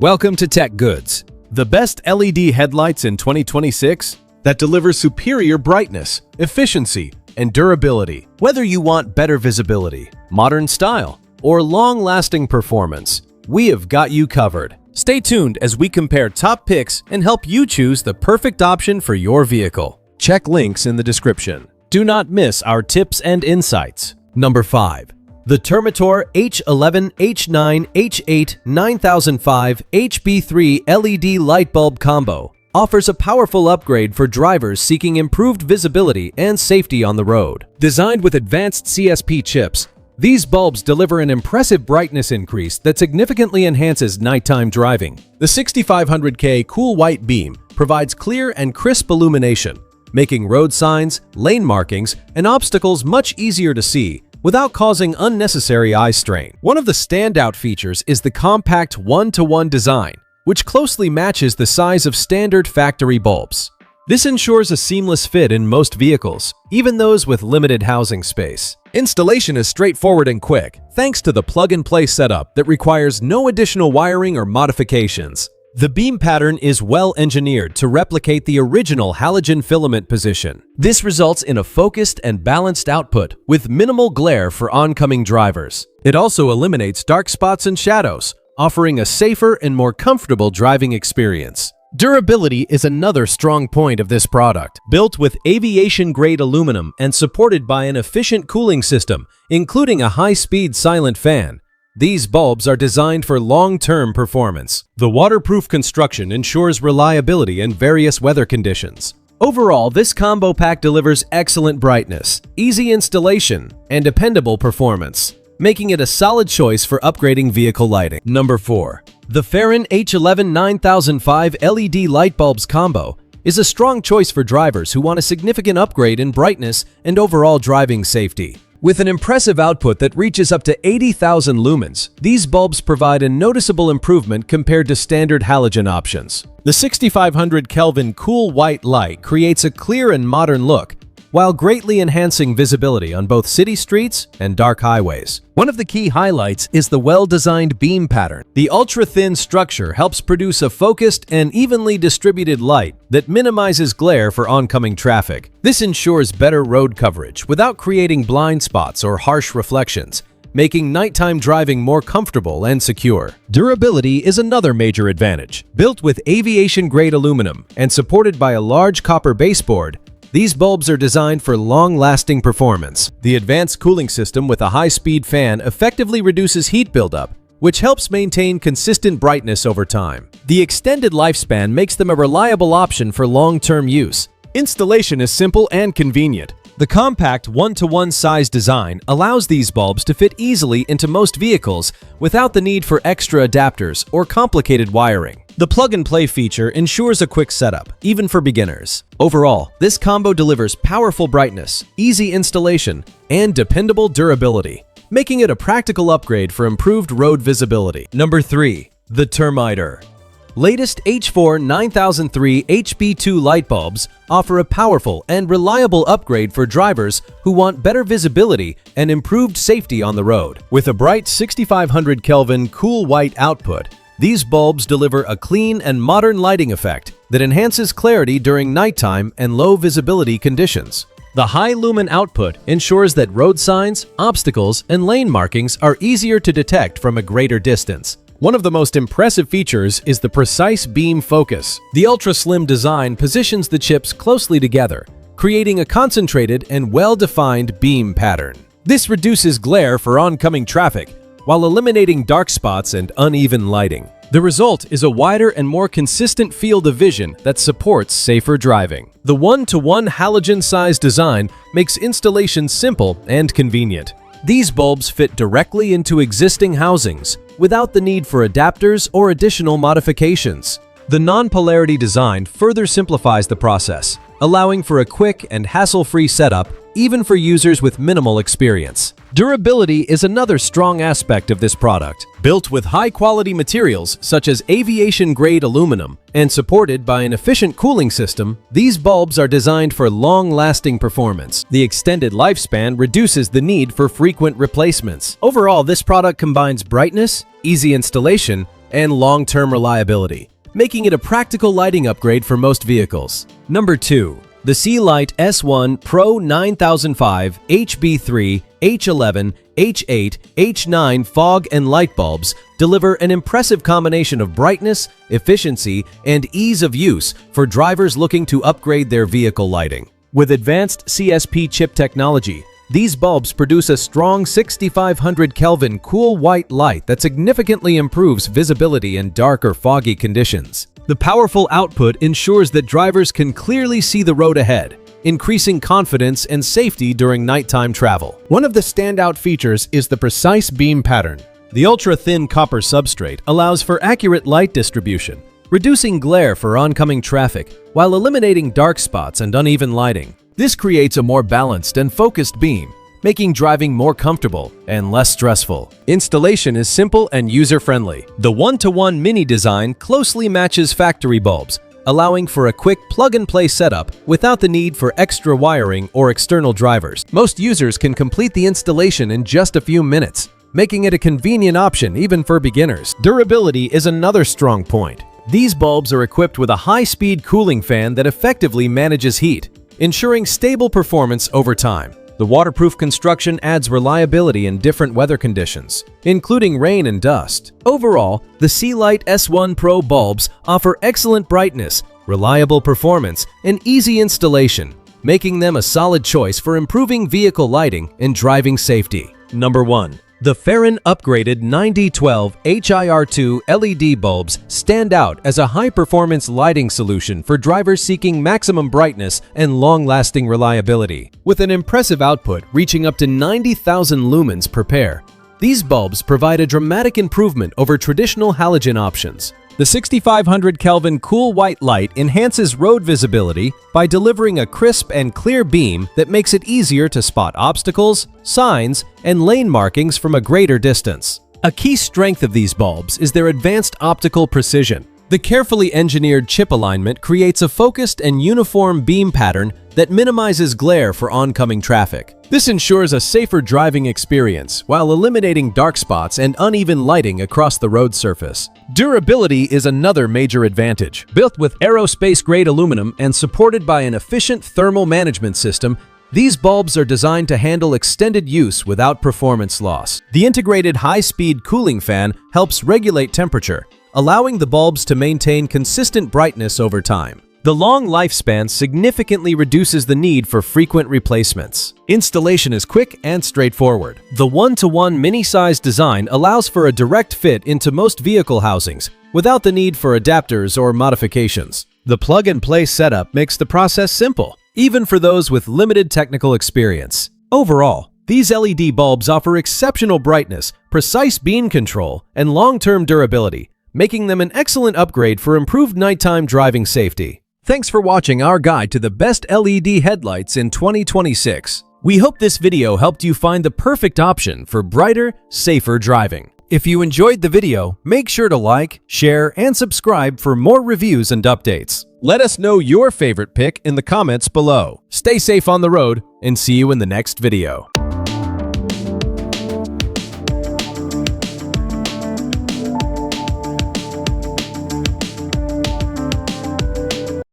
Welcome to Tech Goods, the best LED headlights in 2026 that deliver superior brightness, efficiency, and durability. Whether you want better visibility, modern style, or long-lasting performance, we have got you covered. Stay tuned as we compare top picks and help you choose the perfect option for your vehicle. Check links in the description. Do not miss our tips and insights. Number 5. The Termitor H11, H9, H8, 9005 HB3 LED light bulb combo offers a powerful upgrade for drivers seeking improved visibility and safety on the road. Designed with advanced CSP chips, these bulbs deliver an impressive brightness increase that significantly enhances nighttime driving. The 6500K cool white beam provides clear and crisp illumination, making road signs, lane markings, and obstacles much easier to see without causing unnecessary eye strain. One of the standout features is the compact one-to-one design, which closely matches the size of standard factory bulbs. This ensures a seamless fit in most vehicles, even those with limited housing space. Installation is straightforward and quick, thanks to the plug-and-play setup that requires no additional wiring or modifications. The beam pattern is well engineered to replicate the original halogen filament position. This results in a focused and balanced output with minimal glare for oncoming drivers. It also eliminates dark spots and shadows, offering a safer and more comfortable driving experience. Durability is another strong point of this product. Built with aviation-grade aluminum and supported by an efficient cooling system, including a high-speed silent fan, these bulbs are designed for long-term performance. The waterproof construction ensures reliability in various weather conditions. Overall, this combo pack delivers excellent brightness, easy installation, and dependable performance, making it a solid choice for upgrading vehicle lighting. Number 4. The FAHREN H11 9005 LED light bulbs combo is a strong choice for drivers who want a significant upgrade in brightness and overall driving safety. With an impressive output that reaches up to 80,000 lumens, these bulbs provide a noticeable improvement compared to standard halogen options. The 6500 Kelvin cool white light creates a clear and modern look, while greatly enhancing visibility on both city streets and dark highways. One of the key highlights is the well-designed beam pattern. The ultra-thin structure helps produce a focused and evenly distributed light that minimizes glare for oncoming traffic. This ensures better road coverage without creating blind spots or harsh reflections, making nighttime driving more comfortable and secure. Durability is another major advantage. Built with aviation-grade aluminum and supported by a large copper baseboard, these bulbs are designed for long-lasting performance. The advanced cooling system with a high-speed fan effectively reduces heat buildup, which helps maintain consistent brightness over time. The extended lifespan makes them a reliable option for long-term use. Installation is simple and convenient. The compact one-to-one size design allows these bulbs to fit easily into most vehicles without the need for extra adapters or complicated wiring. The plug-and-play feature ensures a quick setup, even for beginners. Overall, this combo delivers powerful brightness, easy installation, and dependable durability, making it a practical upgrade for improved road visibility. Number 3. The Termitor Latest H4 9003 HB2 light bulbs offer a powerful and reliable upgrade for drivers who want better visibility and improved safety on the road. With a bright 6500 Kelvin cool white output, these bulbs deliver a clean and modern lighting effect that enhances clarity during nighttime and low visibility conditions. The high lumen output ensures that road signs, obstacles, and lane markings are easier to detect from a greater distance. One of the most impressive features is the precise beam focus. The ultra-slim design positions the chips closely together, creating a concentrated and well-defined beam pattern. This reduces glare for oncoming traffic, while eliminating dark spots and uneven lighting. The result is a wider and more consistent field of vision that supports safer driving. The one-to-one halogen-sized design makes installation simple and convenient. These bulbs fit directly into existing housings without the need for adapters or additional modifications. The non-polarity design further simplifies the process, allowing for a quick and hassle-free setup even for users with minimal experience. Durability is another strong aspect of this product. Built with high-quality materials such as aviation-grade aluminum and supported by an efficient cooling system, these bulbs are designed for long-lasting performance. The extended lifespan reduces the need for frequent replacements. Overall, this product combines brightness, easy installation, and long-term reliability, making it a practical lighting upgrade for most vehicles. Number 2. The Sealight S1 Pro 9005 HB3 H11 H8 H9 fog and light bulbs deliver an impressive combination of brightness, efficiency, and ease of use for drivers looking to upgrade their vehicle lighting. With advanced CSP chip technology, these bulbs produce a strong 6500 Kelvin cool white light that significantly improves visibility in dark or foggy conditions. The powerful output ensures that drivers can clearly see the road ahead, increasing confidence and safety during nighttime travel. One of the standout features is the precise beam pattern. The ultra-thin copper substrate allows for accurate light distribution, reducing glare for oncoming traffic while eliminating dark spots and uneven lighting. This creates a more balanced and focused beam, making driving more comfortable and less stressful. Installation is simple and user-friendly. The one-to-one mini design closely matches factory bulbs, allowing for a quick plug-and-play setup without the need for extra wiring or external drivers. Most users can complete the installation in just a few minutes, making it a convenient option even for beginners. Durability is another strong point. These bulbs are equipped with a high-speed cooling fan that effectively manages heat, ensuring stable performance over time. The waterproof construction adds reliability in different weather conditions, including rain and dust. Overall, the Sealight S1 Pro bulbs offer excellent brightness, reliable performance, and easy installation, making them a solid choice for improving vehicle lighting and driving safety. Number 1. The FAHREN upgraded 9012 HIR2 LED bulbs stand out as a high-performance lighting solution for drivers seeking maximum brightness and long-lasting reliability. With an impressive output reaching up to 90,000 lumens per pair, these bulbs provide a dramatic improvement over traditional halogen options. The 6500 Kelvin cool white light enhances road visibility by delivering a crisp and clear beam that makes it easier to spot obstacles, signs, and lane markings from a greater distance. A key strength of these bulbs is their advanced optical precision. The carefully engineered chip alignment creates a focused and uniform beam pattern that minimizes glare for oncoming traffic. This ensures a safer driving experience while eliminating dark spots and uneven lighting across the road surface. Durability is another major advantage. Built with aerospace-grade aluminum and supported by an efficient thermal management system, these bulbs are designed to handle extended use without performance loss. The integrated high-speed cooling fan helps regulate temperature, allowing the bulbs to maintain consistent brightness over time. The long lifespan significantly reduces the need for frequent replacements. Installation is quick and straightforward. The one-to-one mini-sized design allows for a direct fit into most vehicle housings without the need for adapters or modifications. The plug-and-play setup makes the process simple, even for those with limited technical experience. Overall, these LED bulbs offer exceptional brightness, precise beam control, and long-term durability, making them an excellent upgrade for improved nighttime driving safety. Thanks for watching our guide to the best LED headlights in 2026. We hope this video helped you find the perfect option for brighter, safer driving. If you enjoyed the video, make sure to like, share, and subscribe for more reviews and updates. Let us know your favorite pick in the comments below. Stay safe on the road, and see you in the next video.